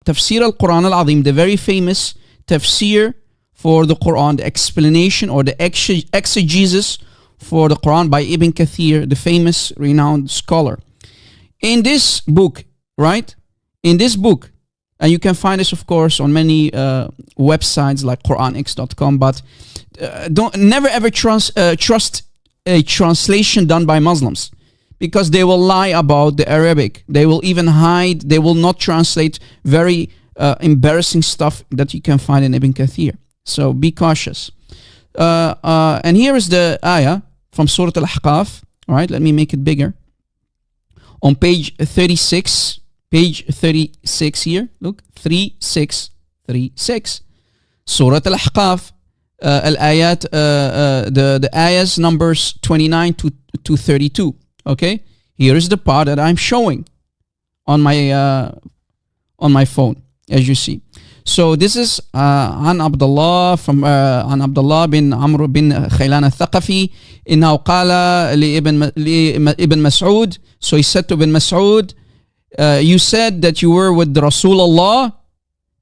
Tafsir al-Quran al-Azim, the very famous tafsir for the Quran, the explanation or the exegesis for the Quran by Ibn Kathir, the famous renowned scholar. In this book, right? In this book, and you can find this, of course, on many websites like QuranX.com, but never ever trust a translation done by Muslims, because they will lie about the Arabic. They will even hide, they will not translate very embarrassing stuff that you can find in Ibn Kathir. So be cautious. And here is the ayah from Surah Al-Ahqaf. All right, let me make it bigger. On page 36, here, look, 3636. Surah Al-Ahqaf, al-ayat, the ayahs numbers 29 to 32. Okay, here is the part that I'm showing on my phone, as you see. So this is عن عبد الله from عن عبد الله بن عمرو بن خيلان الثقفي إنه قال لابن مسعود. So he said to Ibn Mas'ud, you said that you were with Rasulullah.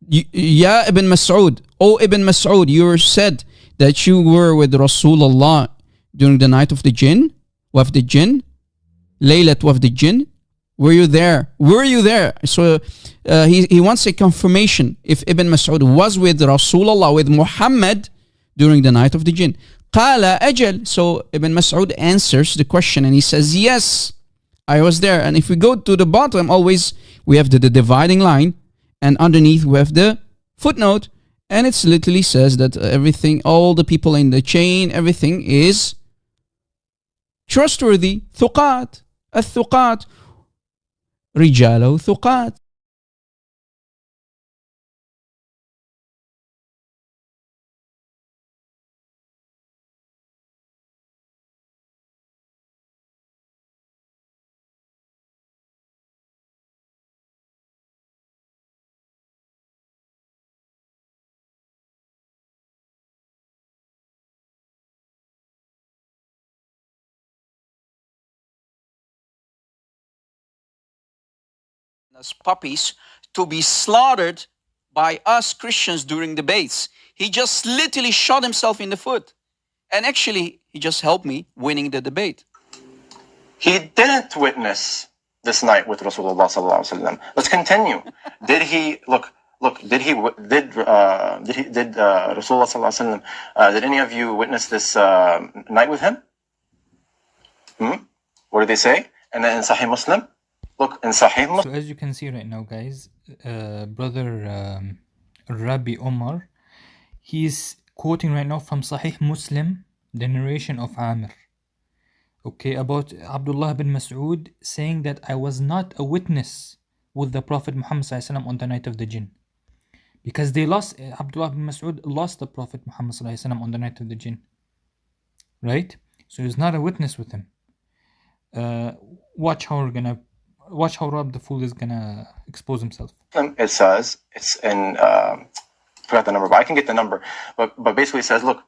Ya Ibn Mas'ud, O Ibn Mas'ud, you said that you were with Rasulullah during the night of the jinn, wafd the jinn, Laylat wafd the jinn. Were you there? Were you there? So he wants a confirmation if Ibn Mas'ud was with Rasulullah, with Muhammad during the night of the jinn. Qala ajal. So Ibn Mas'ud answers the question and he says, yes, I was there. And if we go to the bottom, always we have the dividing line, and underneath we have the footnote, and it literally says that everything, all the people in the chain, everything is trustworthy. Thuqat, al-thuqat, rijalu thuqat. As puppies to be slaughtered by us Christians during debates. He just literally shot himself in the foot. And actually, he just helped me winning the debate. He didn't witness this night with Rasulullah sallallahu alaihi wasallam. Let's continue. Did he did Rasulullah sallallahu alaihi wasallam, did any of you witness this night with him? What did they say? And then in Sahih Muslim, look, in Sahih Muslim. So as you can see right now, guys, brother Rabbi Omar, he's quoting right now from Sahih Muslim, the narration of Amr, okay, about Abdullah bin Mas'ud saying that I was not a witness with the Prophet Muhammad sallallahu alaihi wasallam on the night of the jinn, because they lost, Abdullah bin Mas'ud lost the Prophet Muhammad sallallahu alaihi wasallam on the night of the jinn, right? So he's not a witness with him. Watch how Rob the Fool is gonna expose himself. It says, it's in, forgot the number, but I can get the number. But basically it says, look,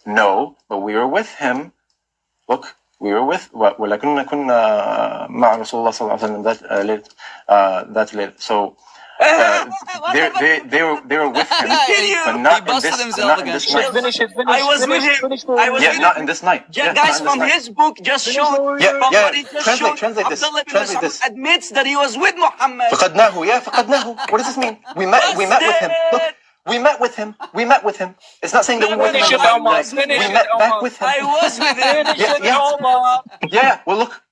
no, but we were with him. Look, we were with, ولكننا كنا مع رسول الله صلى الله عليه وسلم that late. So they were with him, but not in this night. Finish it. I was with him. Not in this night. Guys, from his book just showed. Translate this. Admits that he was with Muhammad. فقدناه. What does this mean? We met with him. Look, we met with him. It's not saying that we were with him. We met back with him. I was with him. Yeah. Well, look.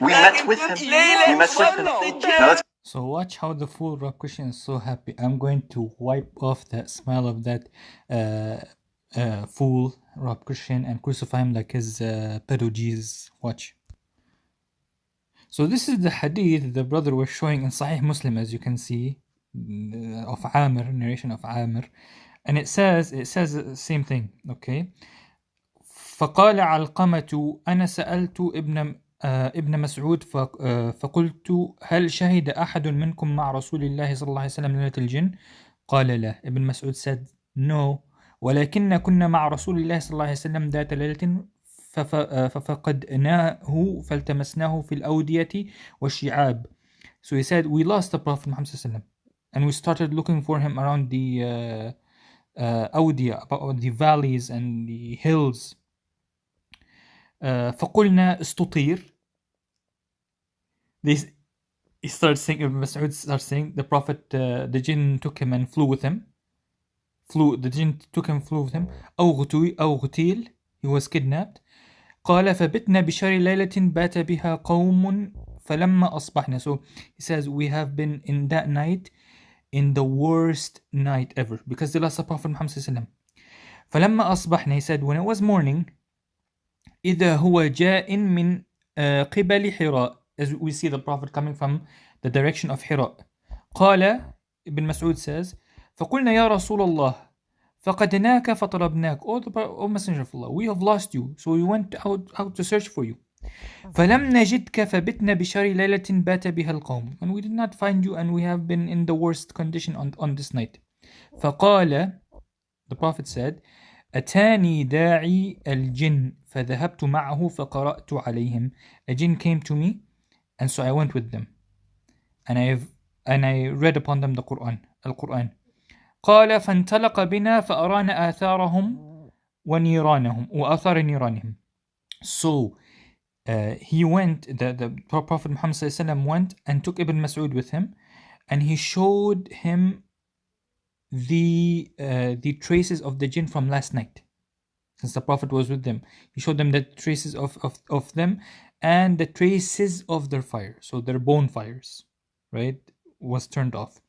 We met with him. Now let's. So watch how the fool Rob Christian is so happy. I'm going to wipe off that smile of that fool Rob Christian and crucify him like his pedagogies. Watch. So this is the hadith the brother was showing in Sahih Muslim, as you can see, of Amr, narration of Amr, and it says the same thing. Okay. فقال علقمة أنا سألت ابن مسعود فقلت هل شهد أحد منكم مع رسول الله صلى الله عليه وسلم ليلة الجن؟ قال لا. Ibn Mas'ud said no, ولكن كنا مع رسول الله صلى الله عليه وسلم ذات ليلة ففقدناه فالتمسناه في الأودية والشعاب So he said, we lost the Prophet Muhammad ﷺ, and we started looking for him around the Awdiya, about the valleys and the hills. فقلنا استطير. He starts saying, Ibn Mas'ud starts saying, the Prophet, the jinn took him and flew with him. The jinn took him and flew with him. أو غتيل, he was kidnapped. قال فبتنا بشر ليلة بات بها قوم فلما أصبحنا. So he says, we have been in that night, in the worst night ever, because they lost the Prophet Muhammad sallallahu alaihi wasallam. فلما أصبحنا, he said, when it was morning, إذا هو جاء من قبل حراء, as we see the Prophet coming from the direction of Hira. قال, Ibn Mas'ud says, فقلنا يا رسول الله فقدناك فطلبناك. O Messenger of Allah, we have lost you, so we went out to search for you. فلم نجدك فبتنا بشر ليلة بات بها القوم. And we did not find you, and we have been in the worst condition on this night. فقال, the Prophet said, أتاني داعي الجن فذهبت معه فقرأت عليهم. A jinn came to me, and so I went with them, and I read upon them the Quran, Al-Quran. قال فانطلق بنا فأرانا آثارهم ونيرانهم وآثار نيرانهم. So he went, the Prophet Muhammad ﷺ went and took Ibn Mas'ud with him, and he showed him the traces of the jinn from last night, since the Prophet was with them. He showed them the traces of them and the traces of their fire, so their bonfires, right, was turned off.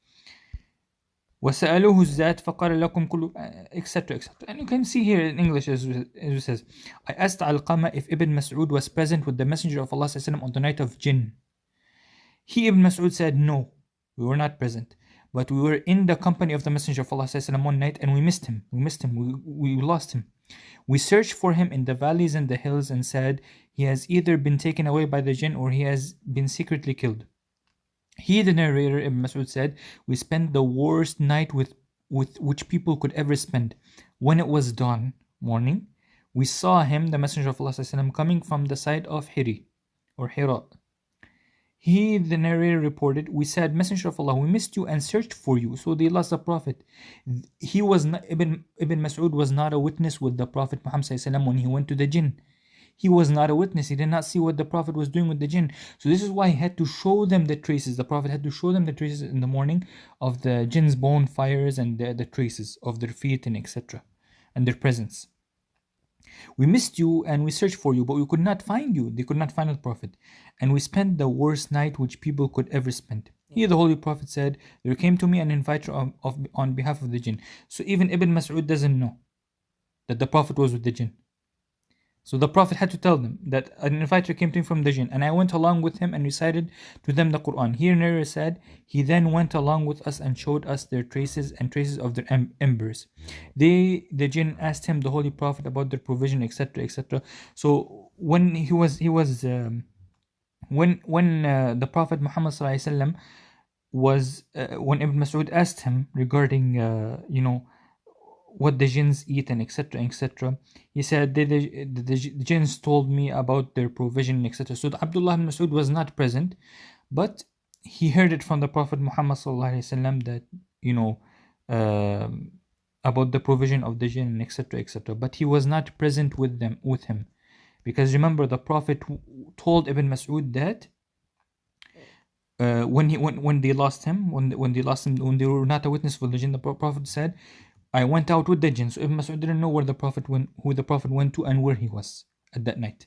وسألوه الذات فقال لكم كل, etc., etc. And you can see here in English as it says, I asked Alqama if Ibn Mas'ud was present with the Messenger of Allah on the night of Jinn. He, Ibn Mas'ud, said, no, we were not present, but we were in the company of the Messenger of Allah one night, and we missed him. We lost him. We searched for him in the valleys and the hills and said, he has either been taken away by the jinn or he has been secretly killed. He, the narrator, Ibn Mas'ud, said, we spent the worst night with which people could ever spend. When it was dawn, morning, we saw him, the Messenger of Allah, coming from the side of Hiri, or Hira. He, the narrator, reported, we said, Messenger of Allah, we missed you and searched for you. So they lost the Prophet. He was not, Ibn Mas'ud was not a witness with the Prophet Muhammad when he went to the jinn. He was not a witness. He did not see what the Prophet was doing with the jinn. So this is why he had to show them the traces. The Prophet had to show them the traces in the morning of the jinn's bonfires and the traces of their feet and etc. and their presence. We missed you and we searched for you, but we could not find you. They could not find the Prophet. And we spent the worst night which people could ever spend. Here the Holy Prophet said, there came to me an inviter on behalf of the jinn. So even Ibn Mas'ud doesn't know that the Prophet was with the jinn. So the Prophet had to tell them that an inviter came to him from the jinn, and I went along with him and recited to them the Quran. Here narrator said, he then went along with us and showed us their traces and traces of their embers. The jinn asked him, the Holy Prophet, about their provision, etc., etc. So when the Prophet Muhammad ﷺ was when Ibn Mas'ud asked him regarding what the jinns eat and etc., etc., he said the jinns told me about their provision, etc. So Abdullah ibn Mas'ud was not present, but he heard it from the Prophet Muhammad ﷺ that about the provision of the jinn, etc., etc. But he was not present with him, because remember the Prophet told Ibn Mas'ud that when they lost him, when they were not a witness for the jinn, the Prophet said, I went out with the jinn. So Ibn Mas'ud didn't know where the Prophet went, who the Prophet went to, and where he was at that night.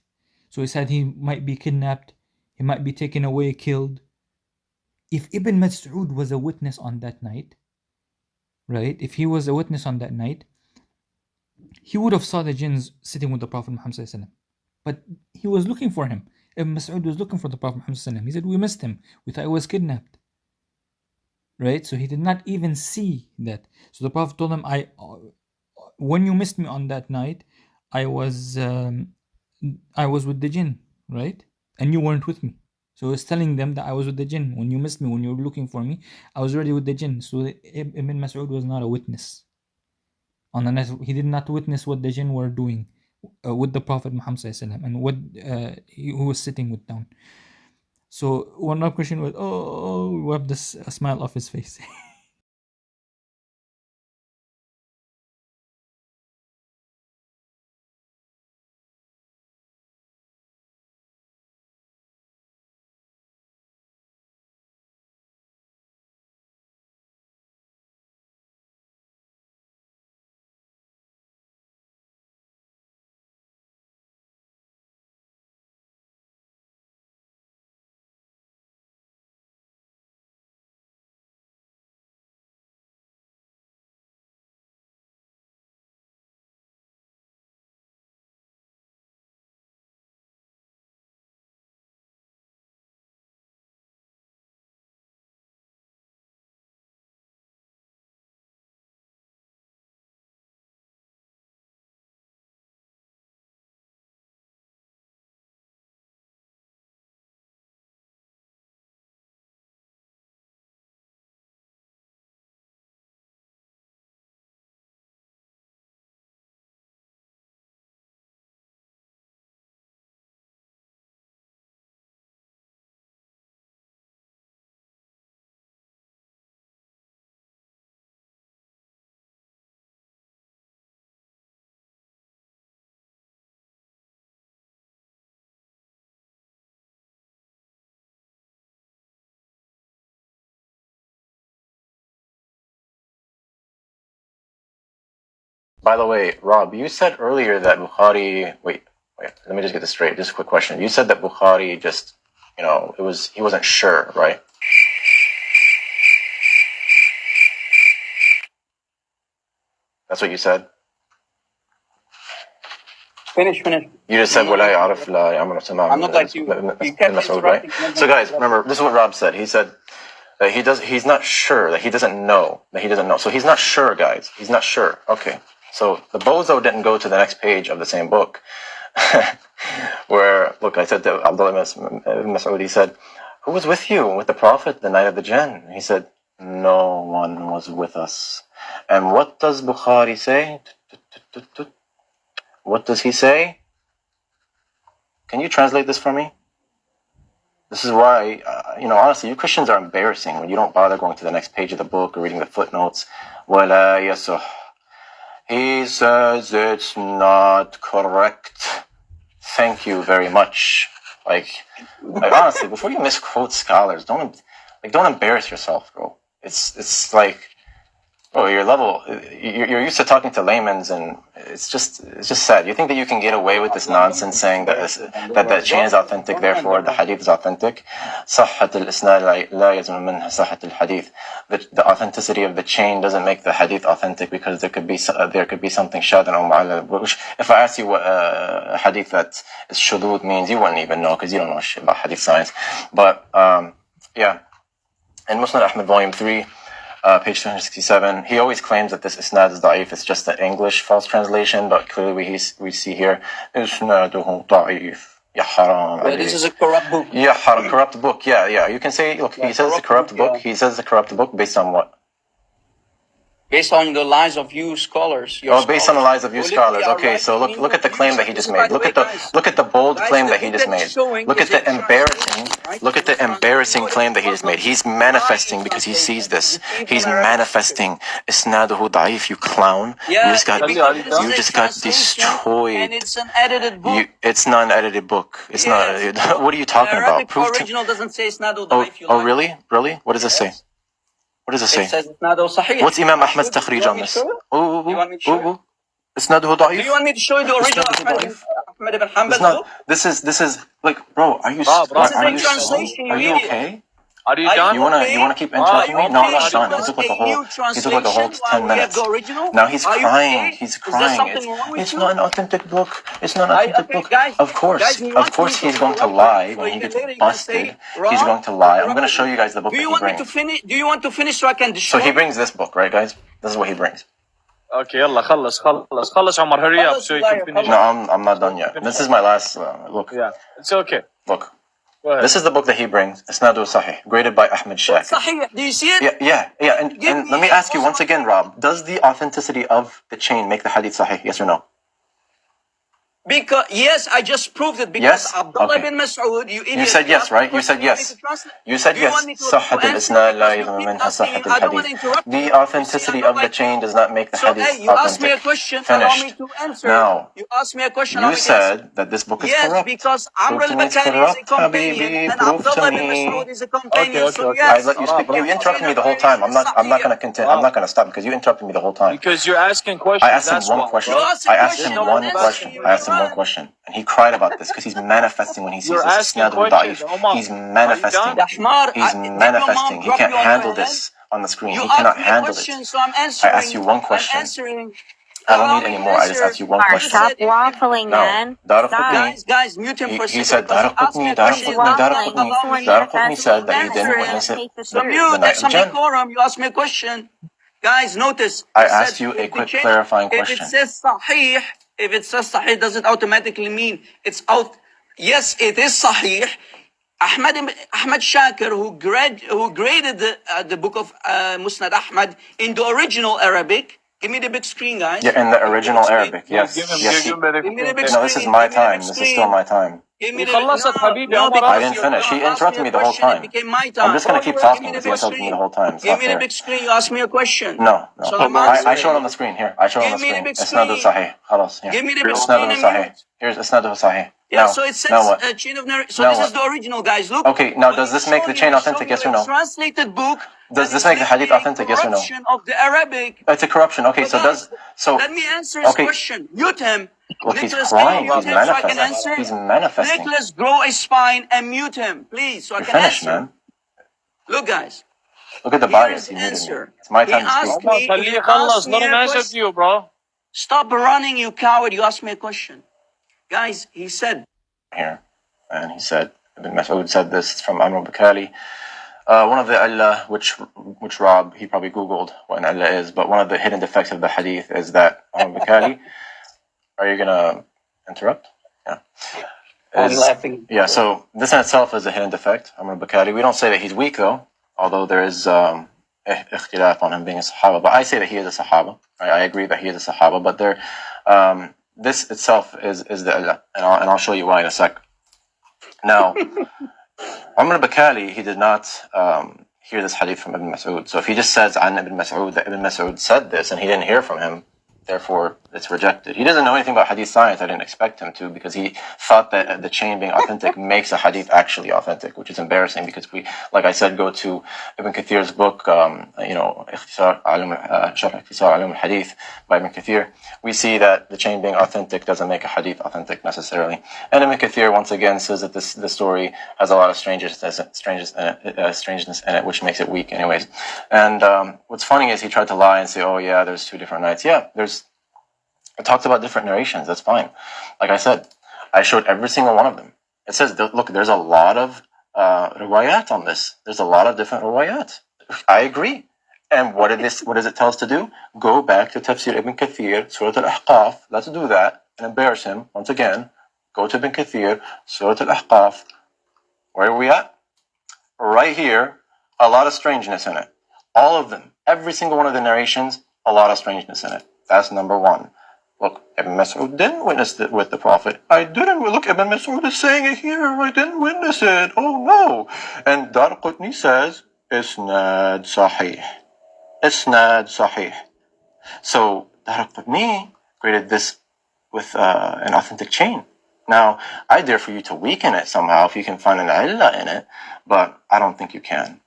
So he said he might be kidnapped, he might be taken away, killed. If Ibn Mas'ud was a witness on that night, right? If he was a witness on that night, he would have saw the jinns sitting with the Prophet Muhammad. But he was looking for him. Ibn Mas'ud was looking for the Prophet Muhammad. He said, we missed him. We thought he was kidnapped. Right? So he did not even see that. So the Prophet told him, when you missed me on that night, I was with the jinn, right? And you weren't with me. So he was telling them that I was with the jinn. When you missed me, when you were looking for me, I was already with the jinn. So Ibn Mas'ud was not a witness. On the night, he did not witness what the jinn were doing with the Prophet Muhammad and what he was sitting with down. So one of question was, oh, wipe this a smile off his face. By the way, Rob, you said earlier that Bukhari. Wait. Let me just get this straight. Just a quick question. You said that Bukhari just, he wasn't sure, right? That's what you said. Finish. You just said ولا يعرف لا يعمل سماع I'm not like you. You kept Mas'ud, right? interrupting. So guys, remember, this is what Rob said. He said that he's not sure, that he doesn't know. So he's not sure, guys. He's not sure. Okay. So the bozo didn't go to the next page of the same book. Where, look, I said to Abdullah ibn Mas'ud, he said, who was with you, with the Prophet, the night of the Jinn? He said, no one was with us. And what does Bukhari say? What does he say? Can you translate this for me? This is why, honestly, you Christians are embarrassing when you don't bother going to the next page of the book or reading the footnotes. وَلَا يَصُحْ. He says it's not correct. Thank you very much. Like honestly, before you misquote scholars, don't embarrass yourself, bro. It's like, bro, you're used to talking to laymen's, and it's just sad. You think that you can get away with this nonsense saying that the chain is authentic, therefore the hadith is authentic. صحة الإسناد لا يلزم منها صحة الحديث. The authenticity of the chain doesn't make the hadith authentic, because there could be something shadhan or mu'allal. Which, if I asked you what hadith that is shudud means, you wouldn't even know, because you don't know shit about hadith science. But yeah, in Musnad Ahmad, volume 3. Page 267, he always claims that this isnad is da'if. It's just an English false translation, but clearly we see here, isnaduhu da'if. Ya haram. This is a corrupt book. Yeah, haram, corrupt book. Yeah. You can say, look, he says it's a corrupt book. He says it's a corrupt book based on what? Based on the lies of you scholars. Based on the lies of you scholars. Okay, so look at the claim that he just made. Look at the bold claim that he just made. Look at the embarrassing claim that he just made. He's manifesting because he sees this. He's manifesting. Isnaduhu da'if, you clown. You just got destroyed. And it's an edited book. It's not an edited book. It's not. What are you talking about? The original doesn't say isnaduhu da'if. Oh, really? Really? What does it say? What does it say? It says isnaduhu sahih. What's Imam Ahmad's takhrij on this? Isnaduhu da'if. Do you want me to show you the original Ahmad ibn Hanbal's book? This is like, bro, are you okay? Are you done? You wanna keep interrupting me? No, I'm not done. He took like the whole 10 minutes. Now he's crying. He's crying. It's not an authentic book. It's not an authentic book. Of course he's going to lie when he gets busted. He's going to lie. I'm going to show you guys the book that he brings. Do you want to finish so I can destroy? So he brings this book, right, guys? This is what he brings. Okay, يلا خلص عمر, hurry up so you can finish. No, I'm not done yet. This is my last look. Yeah, it's okay. Look. This is the book that he brings. Isnaduhu Sahih, graded by Ahmed Shakir. Sahih, do you see it? Yeah. And let me ask you once again, Rob, does the authenticity of the chain make the hadith Sahih? Yes or no? Because yes, I just proved it. Because Yes? Abdullah Okay. bin Mas'ud, you idiot. You said yes, right? You said yes. You said yes. صحة الإسناد لا يلزم منها صحة الحديث. The authenticity of the chain does not make the So, hadith hey, you asked me a authentic. question. Allow me Finished. to answer. Now, You asked me a question. Allow you me to answer. said that this book is Yes, corrupt. because Amr Prove to me it's al-Bakari is a corrupt, companion, Habibi. and Prove to Abdullah bin me. Mas'ud is a companion. Okay. So yes, I let you speak. You interrupted me the whole time. I'm not going to continue. I'm not going to stop because you interrupted me the whole time. Because you're asking questions. I asked him that's one why, question. bro. I asked There's him no one answer. question. I asked him one question, and he cried about this because he's manifesting when he sees You're this. asking Isnad questions. al-da'if. Omar, He's are you manifesting. done? He's manifesting. He can't handle this on the screen. He cannot handle it. So I'm answering. I asked you one question. I'm answering. I don't need any more. I just asked you one question. Stop waffling, No, man. Daraqutni. Guys, mute him for a second. He said Daraqutni. Daraqutni said that he didn't witness it the night of Jan. Decorum. You asked me a question. Guys, notice. I asked you a quick clarifying question. If it says sahih, does it automatically mean it's out? Yes, it is sahih. Ahmad Shakir, who graded the book of Musnad Ahmad in the original Arabic. Give me the big screen, guys. Yeah, in the original Arabic. Yes. Give him No, this is my time. This is still my time. I didn't finish. He interrupted me the whole time. I'm just going to keep talking because he interrupted me the whole time. Give me the big screen. You asked me a question. No. So I showed on the screen. Here. I showed on the screen. Isnadu sahih. خلاص. Here. Give me the big Isnadu sahih. Here's Isnadu sahih. Yeah, so it says chain of narration. So this is the original, guys. Look. Okay, now does this make the chain authentic, yes or no? Translated book. Does this make the hadith authentic, yes or no? Of the Arabic. It's a corruption. Okay, so let me answer his question. Mute him. Look, Nicholas, he's crying. He's manifesting. So he's manifesting. Nicholas, grow a spine and mute him, please, so I can finished, answer. Man. Look, guys. Look at the bias. He muted me. It's my time to speak. Let him answer to you, bro. Stop running, you coward. You asked me a question. Guys, he said. Here. And he said, Ibn Mas'ud said this, it's from Amr al-Bakali. One of the illah, which Rob, he probably Googled what an illah is, but one of the hidden defects of the hadith is that Amr al-Bakali, are you going to interrupt? Yeah. I'm laughing. Yeah, so this in itself is a hidden defect, Amr al-Bakali. We don't say that he's weak though, although there is ikhtilaf on him being a Sahaba, but I say that he is a Sahaba. I agree that he is a Sahaba, but there, this itself is the illah, and I'll show you why in a sec. Now, Umar al-Bakali, he did not hear this hadith from Ibn Mas'ud. So if he just says an Ibn Mas'ud, that Ibn Mas'ud said this and he didn't hear from him, therefore it's rejected. He doesn't know anything about hadith science. I didn't expect him to, because he thought that the chain being authentic makes a hadith actually authentic, which is embarrassing because we, like I said, go to Ibn Kathir's book, Sharh Ikhtisar Alum al-Hadith by Ibn Kathir. We see that the chain being authentic doesn't make a hadith authentic necessarily. And Ibn Kathir once again says that the story has a lot of strangeness in it, which makes it weak anyways. And what's funny is he tried to lie and say, oh yeah, there's two different nights. Yeah, it talks about different narrations. That's fine. Like I said, I showed every single one of them. It says, look, there's a lot of riwayat on this. There's a lot of different riwayat. I agree. And what does it tell us to do? Go back to Tafsir Ibn Kathir, Surah Al-Ahqaf. Let's do that and embarrass him once again. Go to Ibn Kathir, Surah Al-Ahqaf. Where are we at? Right here. A lot of strangeness in it. All of them. Every single one of the narrations, a lot of strangeness in it. That's number one. Look, Ibn Mas'ud didn't witness it with the Prophet. I didn't. Look, Ibn Mas'ud is saying it here. I didn't witness it. Oh no. And Daraqutni says, Isnad Sahih. Isnad Sahih. So Daraqutni graded this with an authentic chain. Now, I dare for you to weaken it somehow if you can find an illah in it, but I don't think you can.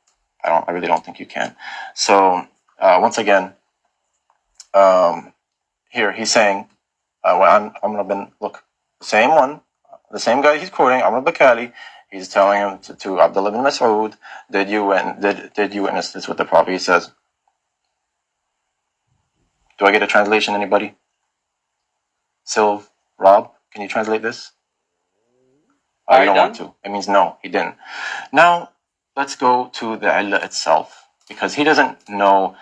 I really don't think you can. So once again, here he's saying, I'm gonna look, the same one, the same guy he's quoting, Amr al-Bakali, he's telling him to Abdullah bin Mas'ud, did you witness this with the Prophet? He says, do I get a translation, anybody? Sylv, Rob, can you translate this? I don't want to. It means no, he didn't. Now, let's go to the illah itself, because he doesn't know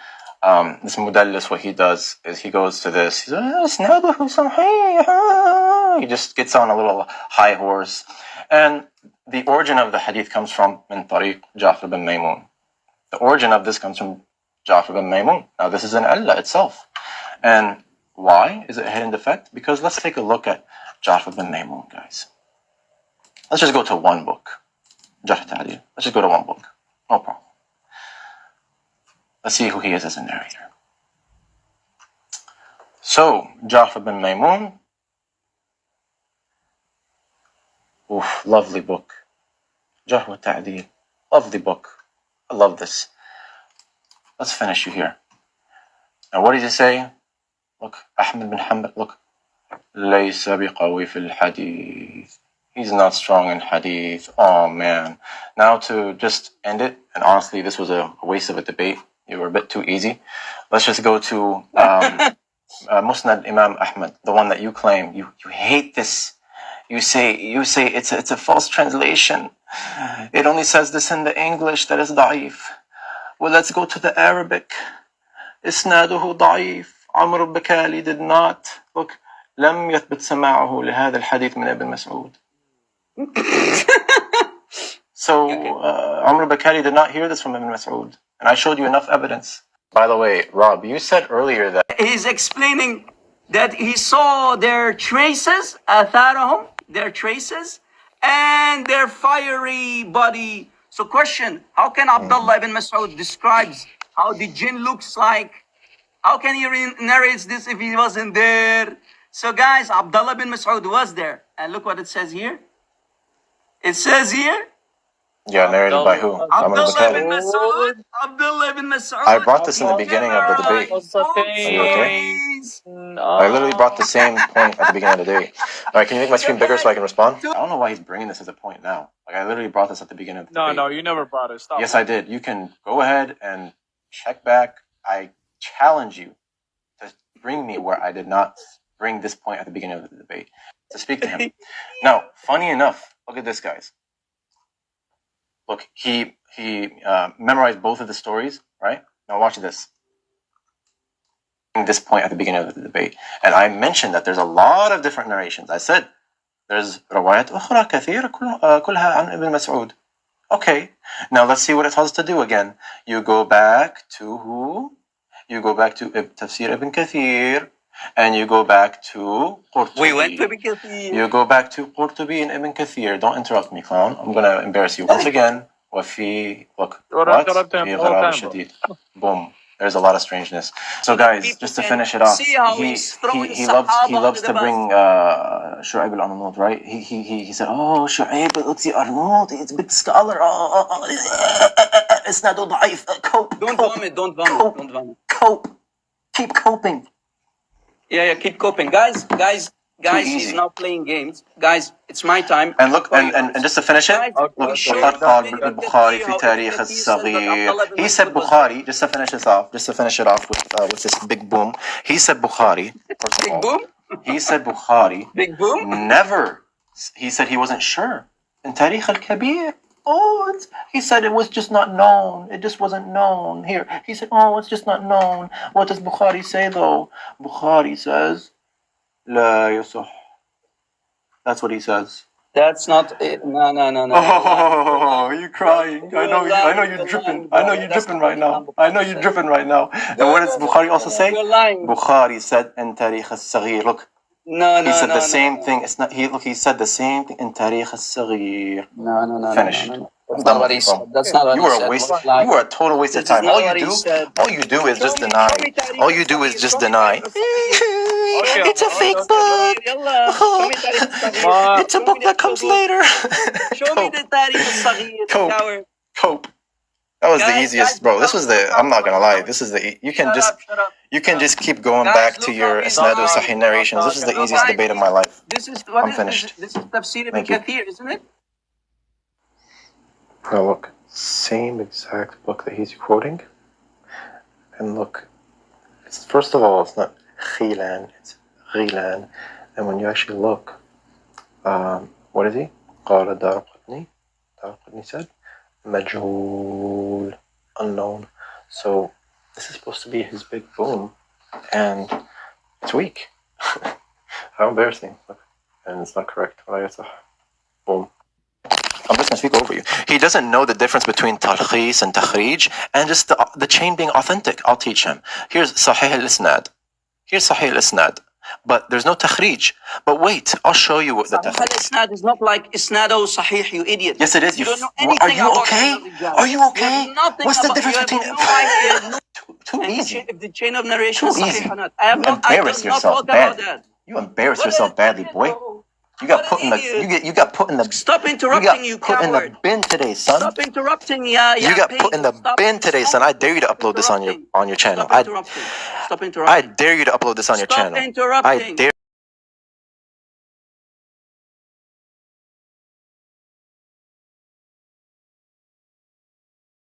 this mudallis. What he does is he goes to this. He just gets on a little high horse. And the origin of the hadith comes from min tariq Ja'far bin Maymun. The origin of this comes from Ja'far bin Maymun. Now, this is an illah itself. And why is it a hidden defect? Because let's take a look at Ja'far bin Maymun, guys. Let's just go to one book. Jarh Ta'dil. Let's just go to one book. No problem. Let's see who he is as a narrator. So, Ja'far bin Maymun. Oof, lovely book. Jarh Ta'dil. Lovely book. I love this. Let's finish you here. Now, what did he say? Look, Ahmed bin Hanbal, look. ليس بقوي في الحديث. He's not strong in hadith. Oh man. Now to just end it, and honestly, this was a waste of a debate. You were a bit too easy. Let's just go to Musnad Imam Ahmad, the one that you claim. You hate this. You say it's a false translation. It only says this in the English that is da'if. Well, let's go to the Arabic. إسناده ضعيف. عمرو البكالي did not. Look, لم يثبت سماعه لهذا الحديث من ابن مسعود. So, Amr Bakari did not hear this from Ibn Mas'ud. And I showed you enough evidence. By the way, Rob, you said earlier that... He's explaining that he saw their traces, atharahum, their traces, and their fiery body. So question, how can Abdullah ibn Mas'ud describes how the jinn looks like? How can he narrate this if he wasn't there? So guys, Abdullah ibn Mas'ud was there. And look what it says here. It says here. Yeah, narrated by who? Abdullah ibn Mas'ud. Abdullah ibn Mas'ud. I brought this in the beginning of the debate. Are you okay? I literally brought the same point at the beginning of the day. Alright, can you make my screen bigger so I can respond? I don't know why he's bringing this as a point now. Like, I literally brought this at the beginning of the debate. No, you never brought it. Stop. Yes, I did. You can go ahead and check back. I challenge you to bring me where I did not bring this point at the beginning of the debate. To speak to him. Now, funny enough, look at this, guys. Look, he memorized both of the stories, right? Now watch this. This point at the beginning of the debate. And I mentioned that there's a lot of different narrations. I said, there's روايات أخرى كثيرة كلها عن ابن مسعود. Okay, now let's see what it tells us to do again. You go back to who? You go back to Tafsir ibn Kathir. And you go back to Qurtubi. We went to Ibn Kathir. You go back to Qurtubi and Ibn Kathir. Don't interrupt me, clown. I'm gonna embarrass you once again. وفي look. What? في غرابة شديد. Boom. There's a lot of strangeness. So guys, just to finish it off, he loves to bring Shu'aib al-Arnaud, right? He said, oh, Shu'aib al-Arnaud, he's a big scholar. It's not ضعيف. Cope. Don't vomit. Cope. Keep coping. Yeah, keep coping. Guys, he's now playing games. Guys, it's my time. And look, and just to finish it, فقد قال البخاري في تاريخ الصغير. He said Bukhari, just to finish it off with this big boom. He said Bukhari. Big boom? He said Bukhari. Big boom? Never. He said he wasn't sure. In Tarikh al-Kabir. Oh, he said it was just not known. It just wasn't known. Here, he said, oh, it's just not known. What does Bukhari say, though? Bukhari says, لا يصح. That's what he says. That's not it. No. Oh, you're crying. I know you're dripping. I know you're dripping right now. And what does Bukhari also say? You're lying. Bukhari said in Tarikh al-Saghir. Look. He said the same thing. It's not. He said the same thing in Tarikh al-Saghir. No. Finished. That's not what he said. That's not what you were a waste. You were a total waste of time. All you do is just deny. It's a fake book. It's a book that comes later. Show me the Tarikh al-Saghir. Cope. That was the easiest, bro. This was the. I'm not gonna lie. This is the. You can just keep going back to your Isnad al-Sahih narrations. This is the easiest debate of my life. I'm finished. This is Tafsir ibn Kathir, isn't it? Now look, same exact book that he's quoting. And look, first of all, it's not Khilan, it's Ghilan. And when you actually look, what is he? قال دارقطني said, مجهول, unknown. So this is supposed to be his big boom, and it's weak. How embarrassing. Look. And it's not correct. Boom. I'm just going to speak over you. He doesn't know the difference between talkhis and takhrij and just the chain being authentic. I'll teach him. Here's Sahih al-Isnad. but there's no takhrij. But wait, I'll show you what the Sahih takhrij. al-Isnad is not like Isnado Sahih, you idiot. Yes, it is. You don't know Are anything you about okay? al-Rijal. Are you You okay? have nothing What's the about- difference you between have no idea. too easy? If the chain of narration is Too Sahih easy. or not. I You will embarrass not yourself talk about badly. that. You embarrass What yourself an badly, idiot, boy. bro. You got What put an in the idiot. you got put in the Stop you interrupting, got you put in the coward. bin today, son. Stop interrupting, yeah. You got put in the bin today, son. I dare you to upload this on your channel. Stop interrupting. Stop interrupting. I dare you to upload this on your channel. Stop interrupting. I dare